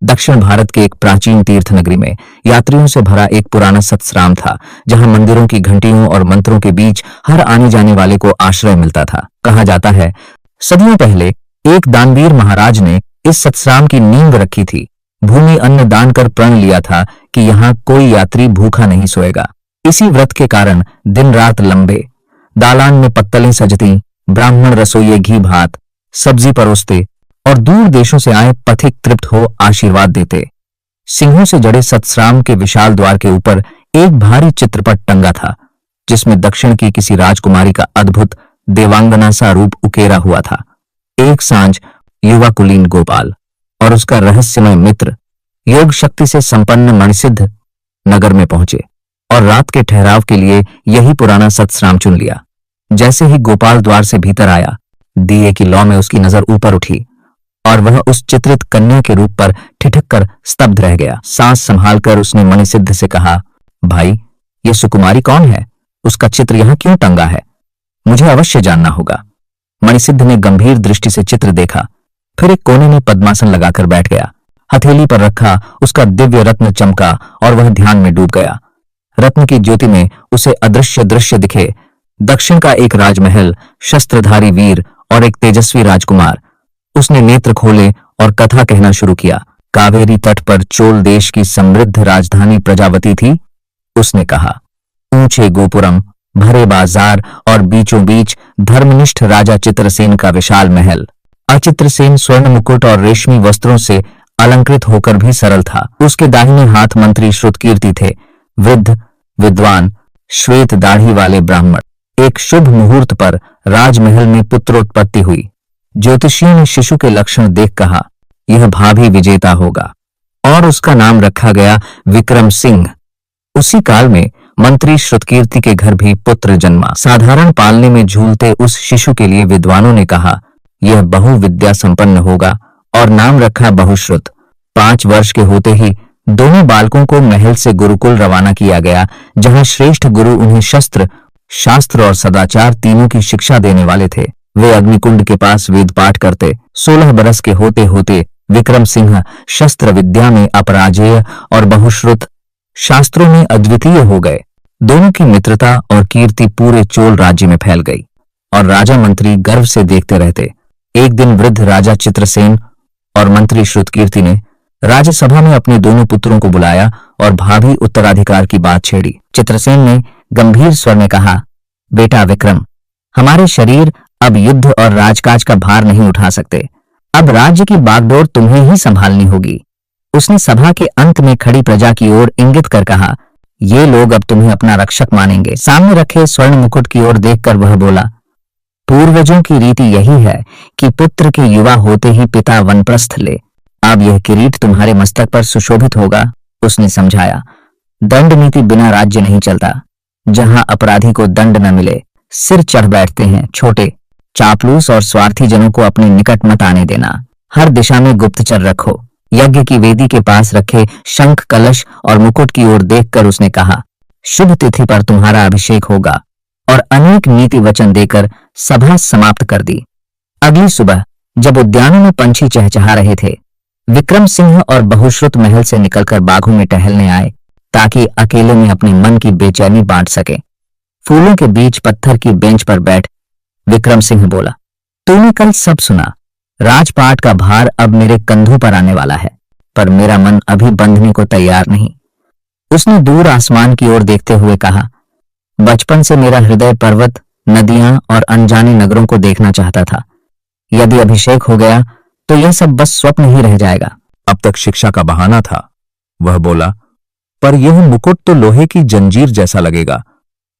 दक्षिण भारत के एक प्राचीन तीर्थ नगरी में यात्रियों से भरा एक पुराना सतश्राम था, जहां मंदिरों की घंटियों और मंत्रों के बीच हर आने जाने वाले को आश्रय मिलता था। कहा जाता है, सदियों पहले एक दानवीर महाराज ने इस सतश्राम की नींव रखी थी। भूमि अन्न दान कर प्रण लिया था कि यहाँ कोई यात्री भूखा नहीं सोएगा। इसी व्रत के कारण दिन रात लंबे दालान में पत्तलें सजती, ब्राह्मण रसोइये घी भात सब्जी परोसते और दूर देशों से आए पथिक तृप्त हो आशीर्वाद देते। सिंहों से जड़े सतश्राम के विशाल द्वार के ऊपर एक भारी चित्रपट टंगा था, जिसमें दक्षिण की किसी राजकुमारी का अद्भुत देवांगना सा रूप उकेरा हुआ था। एक सांझ युवा कुलीन गोपाल और उसका रहस्यमय मित्र योग शक्ति से संपन्न मणिसिद्ध नगर में पहुंचे और रात के ठहराव के लिए यही पुराना सतश्राम चुन लिया। जैसे ही गोपाल द्वार से भीतर आया, दिए की लौ में उसकी नजर ऊपर उठी और वह उस चित्रित कन्या के रूप पर ठिठक कर स्तब्ध रह गया। सांस संभालकर उसने मणिसिद्ध से कहा, भाई, ये सुकुमारी कौन है? उसका चित्र यहां क्यों टंगा है? मुझे अवश्य जानना होगा। मणिसिद्ध ने गंभीर दृष्टि से चित्र देखा, फिर एक कोने में पद्मासन लगाकर बैठ गया। हथेली पर रखा उसका दिव्य रत्न चमका और वह ध्यान में डूब गया। रत्न की ज्योति में उसे अदृश्य दृश्य दिखे। दक्षिण का एक राजमहल, शस्त्रधारी वीर और एक तेजस्वी राजकुमार। उसने नेत्र खोले और कथा कहना शुरू किया। कावेरी तट पर चोल देश की समृद्ध राजधानी प्रजावती थी। उसने कहा, ऊंचे गोपुरम, भरे बाजार और बीचों बीच धर्मनिष्ठ राजा चित्रसेन का विशाल महल। अचित्रसेन स्वर्ण मुकुट और रेशमी वस्त्रों से अलंकृत होकर भी सरल था। उसके दाहिने हाथ मंत्री श्रुतकीर्ति थे, वृद्ध विद्वान श्वेत दाढ़ी वाले ब्राह्मण। एक शुभ मुहूर्त पर राजमहल में पुत्रोत्पत्ति हुई। ज्योतिषियों ने शिशु के लक्षण देख कहा, यह भावी विजेता होगा, और उसका नाम रखा गया विक्रम सिंह। उसी काल में मंत्री श्रुतकीर्ति के घर भी पुत्र जन्मा। साधारण पालने में झूलते उस शिशु के लिए विद्वानों ने कहा, यह बहुविद्या संपन्न होगा, और नाम रखा बहुश्रुत। 5 वर्ष के होते ही दोनों बालकों को महल से गुरुकुल रवाना किया गया, जहां श्रेष्ठ गुरु उन्हें शस्त्र, शास्त्र और सदाचार तीनों की शिक्षा देने वाले थे। वे अग्निकुंड के पास वेद पाठ करते। 16 बरस के होते होते विक्रम सिंह शस्त्र विद्या में अपराजेय और बहुश्रुत शास्त्रों में अद्वितीय हो गए। दोनों की मित्रता और कीर्ति पूरे चोल राज्य में फैल गई और राजा मंत्री गर्व से देखते रहते। एक दिन वृद्ध राजा चित्रसेन और मंत्री श्रुतकीर्ति ने राज्यसभा में अपने दोनों पुत्रों को बुलाया और भावी उत्तराधिकार की बात छेड़ी। चित्रसेन ने गंभीर स्वर में कहा, बेटा विक्रम, हमारे शरीर अब युद्ध और राजकाज का भार नहीं उठा सकते। अब राज्य की बागडोर तुम्हें ही संभालनी होगी। उसने सभा के अंत में खड़ी प्रजा की ओर इंगित कर कहा, ये लोग अब तुम्हें अपना रक्षक मानेंगे। सामने रखे स्वर्ण मुकुट की ओर देखकर वह बोला, पूर्वजों की रीति यही है कि पुत्र के युवा होते ही पिता वनप्रस्थ ले। अब यह किरीट तुम्हारे मस्तक पर सुशोभित होगा। उसने समझाया, दंड नीति बिना राज्य नहीं चलता। जहां अपराधी को दंड न मिले, सिर चढ़ बैठते हैं। छोटे, चापलूस और स्वार्थी जनों को अपने निकट मत आने देना। हर दिशा में गुप्तचर रखो। यज्ञ की वेदी के पास रखे शंख कलश और मुकुट की ओर देखकर उसने कहा, शुभ तिथि पर तुम्हारा अभिषेक होगा, और अनेक नीति वचन देकर सभा समाप्त कर दी। अगली सुबह जब उद्यानों में पंछी चहचहा रहे थे, विक्रम सिंह और बहुश्रुत महल से निकलकर बागों में टहलने आए, ताकि अकेले में अपने मन की बेचैनी बांट सके। फूलों के बीच पत्थर की बेंच पर बैठ विक्रम सिंह बोला, तूने कल सब सुना। राजपाट का भार अब मेरे कंधों पर आने वाला है, पर मेरा मन अभी बंधने को तैयार नहीं। उसने दूर आसमान की ओर देखते हुए कहा, बचपन से मेरा हृदय पर्वत, नदियां और अनजाने नगरों को देखना चाहता था। यदि अभिषेक हो गया तो यह सब बस स्वप्न ही रह जाएगा। अब तक शिक्षा का बहाना था, वह बोला, पर यह मुकुट तो लोहे की जंजीर जैसा लगेगा।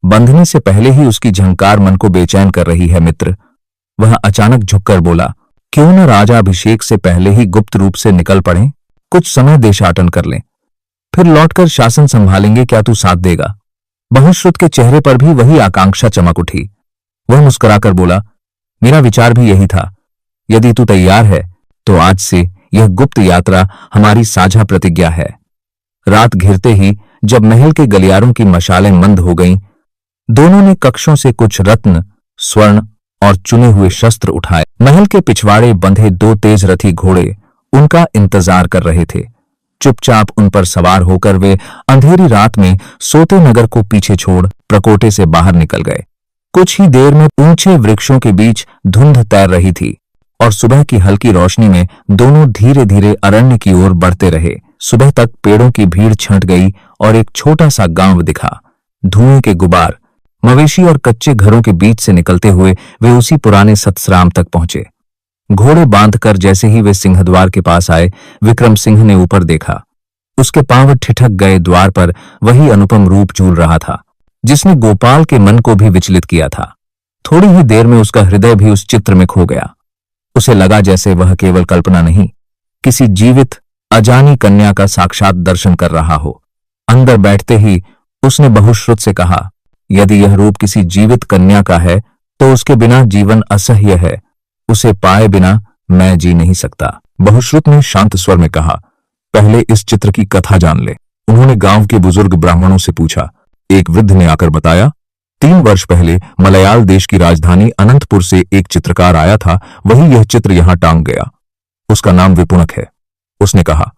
बंधने से पहले ही उसकी झंकार मन को बेचैन कर रही है मित्र। वह अचानक झुककर बोला, क्यों न राजा अभिषेक से पहले ही गुप्त रूप से निकल पड़े, कुछ समय देशाटन कर लें, फिर लौटकर शासन संभालेंगे। क्या तू साथ देगा? बहुश्रुत के चेहरे पर भी वही आकांक्षा चमक उठी। वह मुस्कुराकर बोला, मेरा विचार भी यही था। यदि तू तैयार है तो आज से यह गुप्त यात्रा हमारी साझा प्रतिज्ञा है। रात घिरते ही जब महल के गलियारों की मशालें मंद हो गईं, दोनों ने कक्षों से कुछ रत्न, स्वर्ण और चुने हुए शस्त्र उठाए। महल के पिछवाड़े बंधे 2 तेज रथी घोड़े उनका इंतजार कर रहे थे। चुपचाप उन पर सवार होकर वे अंधेरी रात में सोते नगर को पीछे छोड़ प्रकोटे से बाहर निकल गए। कुछ ही देर में ऊंचे वृक्षों के बीच धुंध तैर रही थी और सुबह की हल्की रोशनी में दोनों धीरे धीरे अरण्य की ओर बढ़ते रहे। सुबह तक पेड़ों की भीड़ छंट गई और एक छोटा सा गांव दिखा। धुएं के गुबार, मवेशी और कच्चे घरों के बीच से निकलते हुए वे उसी पुराने सतस्राम तक पहुंचे। घोड़े बांधकर जैसे ही वे सिंहद्वार के पास आए, विक्रम सिंह ने ऊपर देखा। उसके पांव ठिठक गए द्वार पर वही अनुपम रूप झूल रहा था जिसने गोपाल के मन को भी विचलित किया था। थोड़ी ही देर में उसका हृदय भी उस चित्र में खो गया। उसे लगा जैसे वह केवल कल्पना नहीं, किसी जीवित अजानी कन्या का साक्षात दर्शन कर रहा हो। अंदर बैठते ही उसने बहुश्रुत से कहा, यदि यह रूप किसी जीवित कन्या का है तो उसके बिना जीवन असह्य है। उसे पाए बिना मैं जी नहीं सकता। बहुश्रुत ने शांत स्वर में कहा, पहले इस चित्र की कथा जान ले। उन्होंने गांव के बुजुर्ग ब्राह्मणों से पूछा। एक वृद्ध ने आकर बताया, 3 वर्ष पहले मलयाल देश की राजधानी अनंतपुर से एक चित्रकार आया था, वही यह चित्र यहां टांग गया। उसका नाम विपुणक है। उसने कहा।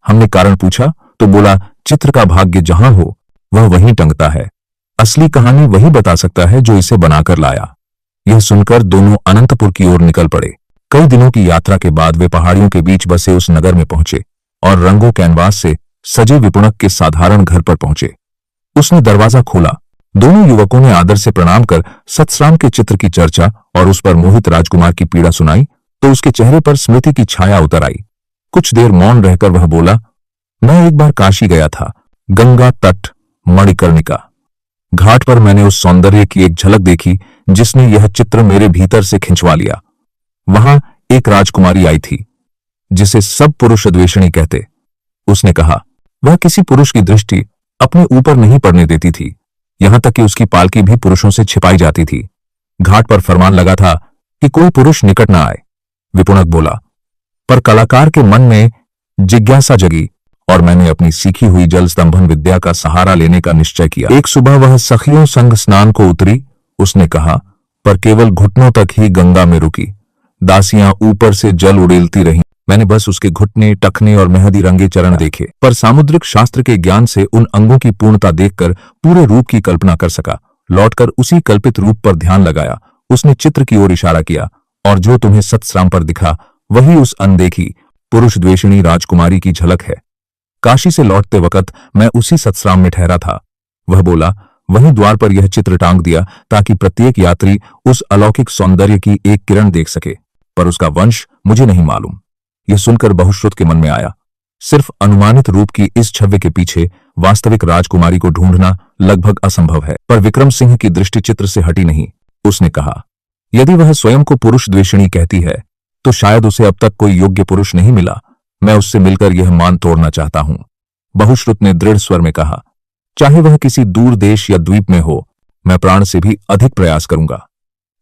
हमने कारण पूछा तो बोला, चित्र का भाग्य जहां हो वह वहीं टंगता है। असली कहानी वही बता सकता है जो इसे बनाकर लाया। यह सुनकर दोनों अनंतपुर की ओर निकल पड़े। कई दिनों की यात्रा के बाद वे पहाड़ियों के बीच बसे उस नगर में पहुंचे और रंगों कैनवास से सजे विपुणक के साधारण घर पर पहुंचे। उसने दरवाजा खोला। दोनों युवकों ने आदर से प्रणाम कर सतस्राम के चित्र की चर्चा और उस पर मोहित राजकुमार की पीड़ा सुनाई तो उसके चेहरे पर स्मृति की छाया उतर आई। कुछ देर मौन रहकर वह बोला, मैं एक बार काशी गया था, गंगा तट मणिकर्णिका घाट पर मैंने उस सौंदर्य की एक झलक देखी जिसने यह चित्र मेरे भीतर से खिंचवा लिया। वहां एक राजकुमारी आई थी जिसे सब पुरुष द्वेषणी कहते। उसने कहा, वह किसी पुरुष की दृष्टि अपने ऊपर नहीं पड़ने देती थी, यहां तक कि उसकी पालकी भी पुरुषों से छिपाई जाती थी। घाट पर फरमान लगा था कि कोई पुरुष निकट न आए। विपुणक बोला, पर कलाकार के मन में जिज्ञासा जगी और मैंने अपनी सीखी हुई जल स्तंभन विद्या का सहारा लेने का निश्चय किया। एक सुबह वह सखियों संग स्नान को उतरी। उसने कहा, पर केवल घुटनों तक ही गंगा में रुकी। दासियां ऊपर से जल उड़ेलती रहीं। मैंने बस उसके घुटने, टखने और मेहंदी रंगे चरण देखे, पर सामुद्रिक शास्त्र के ज्ञान से उन अंगों की पूर्णता देखकर पूरे रूप की कल्पना कर सका। लौटकर उसी कल्पित रूप पर ध्यान लगाया। उसने चित्र की ओर इशारा किया, और जो तुम्हें सतस्राम पर दिखा वही उस अनदेखी पुरुष द्वेषिणी राजकुमारी की झलक है। काशी से लौटते वक्त मैं उसी सतस्राम में ठहरा था। वह बोला, वहीं द्वार पर यह चित्र टांग दिया ताकि प्रत्येक यात्री उस अलौकिक सौंदर्य की एक किरण देख सके, पर उसका वंश मुझे नहीं मालूम। यह सुनकर बहुश्रुत के मन में आया, सिर्फ अनुमानित रूप की इस छवि के पीछे वास्तविक राजकुमारी को ढूंढना लगभग असंभव है। पर विक्रम सिंह की दृष्टि चित्र से हटी नहीं। उसने कहा, यदि वह स्वयं को पुरुष द्वेषिणी कहती है तो शायद उसे अब तक कोई योग्य पुरुष नहीं मिला। मैं उससे मिलकर यह मान तोड़ना चाहता हूं। बहुश्रुत ने दृढ़ स्वर में कहा, चाहे वह किसी दूर देश या द्वीप में हो, मैं प्राण से भी अधिक प्रयास करूंगा।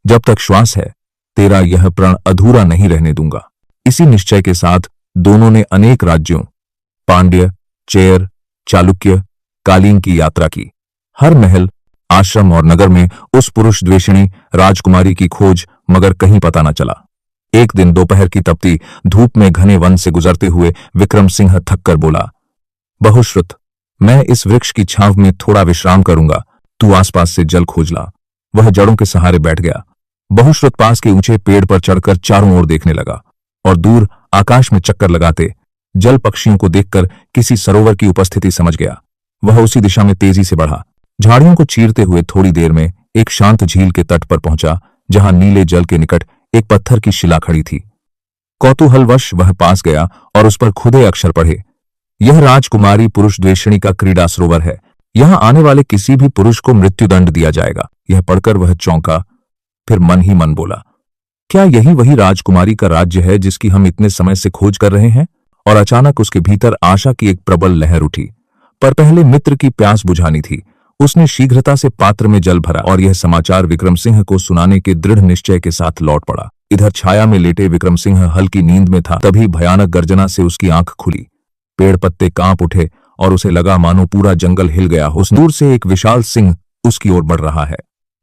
जब तक श्वास है तेरा यह प्रण अधूरा नहीं रहने दूंगा। इसी निश्चय के साथ दोनों ने अनेक राज्यों, पांड्य, चेर, चालुक्य, कालीन की यात्रा की। हर महल, आश्रम और नगर में उस पुरुष द्वेषिणी राजकुमारी की खोज, मगर कहीं पता न चला। एक दिन दोपहर की तपती धूप में घने वन से गुजरते हुए विक्रम सिंह थककर बोला, बहुश्रुत, मैं इस वृक्ष की छांव में थोड़ा विश्राम करूंगा, तू आसपास से जल खोज ला। वह जड़ों के सहारे बैठ गया। बहुश्रुत पास के ऊंचे पेड़ पर चढ़कर चारों ओर देखने लगा और दूर आकाश में चक्कर लगाते जल पक्षियों को देखकर किसी सरोवर की उपस्थिति समझ गया। वह उसी दिशा में तेजी से बढ़ा। झाड़ियों को चीरते हुए थोड़ी देर में एक शांत झील के तट पर पहुंचा, जहां नीले जल के निकट एक पत्थर की शिला खड़ी थी। कौतूहलवश वह पास गया और उस पर खुदे अक्षर पढ़े, यह राजकुमारी पुरुष द्वेषिणी का क्रीड़ा सरोवर है। यहां आने वाले किसी भी पुरुष को मृत्युदंड दिया जाएगा। यह पढ़कर वह चौंका, फिर मन ही मन बोला, क्या यही वही राजकुमारी का राज्य है जिसकी हम इतने समय से खोज कर रहे हैं? और अचानक उसके भीतर आशा की एक प्रबल लहर उठी। पर पहले मित्र की प्यास बुझानी थी। उसने शीघ्रता से पात्र में जल भरा और यह समाचार विक्रम सिंह को सुनाने के दृढ़ निश्चय के साथ लौट पड़ा। इधर छाया में लेटे विक्रम सिंह हल्की नींद में था, तभी भयानक गर्जना से उसकी आंख खुली। पेड़ पत्ते कांप उठे और उसे लगा मानो पूरा जंगल हिल गया हो। दूर से एक विशाल सिंह उसकी ओर बढ़ रहा है।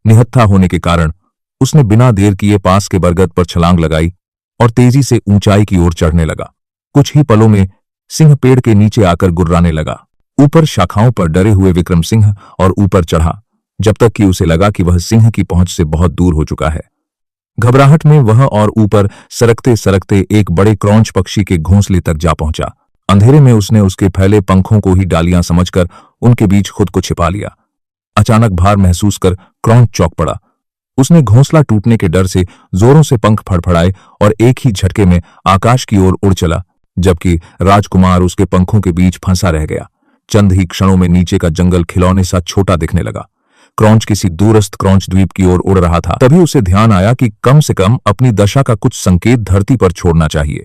निहत्था होने के कारण उसने बिना देर किए पास के बरगद पर छलांग लगाई और तेजी से ऊंचाई की ओर चढ़ने लगा। कुछ ही पलों में सिंह पेड़ के नीचे आकर गुर्राने लगा। ऊपर शाखाओं पर डरे हुए विक्रम सिंह और ऊपर चढ़ा, जब तक कि उसे लगा कि वह सिंह की पहुंच से बहुत दूर हो चुका है। घबराहट में वह और ऊपर सरकते सरकते एक बड़े क्रौंच पक्षी के घोंसले तक जा पहुंचा। अंधेरे में उसने उसके फैले पंखों को ही डालियां समझकर उनके बीच खुद को छिपा लिया। अचानक भार महसूस कर क्रौंच चौंक पड़ा। उसने घोंसला टूटने के डर से जोरों से पंख फड़फड़ाए और एक ही झटके में आकाश की ओर उड़ चला, जबकि राजकुमार उसके पंखों के बीच फंसा रह गया। चंद ही क्षणों में नीचे का जंगल खिलौने सा छोटा दिखने लगा। क्रौंच किसी दूरस्थ क्रौंच द्वीप की ओर उड़ रहा था। तभी उसे ध्यान आया कि कम से कम अपनी दशा का कुछ संकेत धरती पर छोड़ना चाहिए।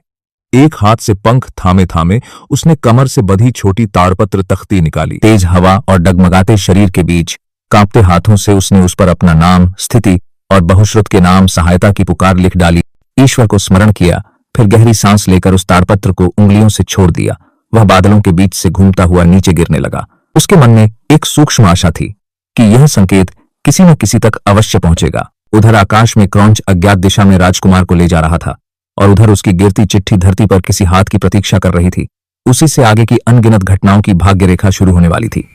एक हाथ से पंख थामे थामे उसने कमर से बंधी छोटी ताड़पत्र तख्ती निकाली। तेज हवा और डगमगाते शरीर के बीच कांपते हाथों से उसने उस पर अपना नाम, स्थिति और बहुश्रुत के नाम सहायता की पुकार लिख डाली। ईश्वर को स्मरण किया, फिर गहरी सांस लेकर उस ताड़पत्र को उंगलियों से छोड़ दिया। वह बादलों के बीच से घूमता हुआ नीचे गिरने लगा। उसके मन में एक सूक्ष्म आशा थी कि यह संकेत किसी न किसी तक अवश्य पहुंचेगा। उधर आकाश में क्रौंच अज्ञात दिशा में राजकुमार को ले जा रहा था और उधर उसकी गिरती चिट्ठी धरती पर किसी हाथ की प्रतीक्षा कर रही थी। उसी से आगे की अनगिनत घटनाओं की भाग्य रेखा शुरू होने वाली थी।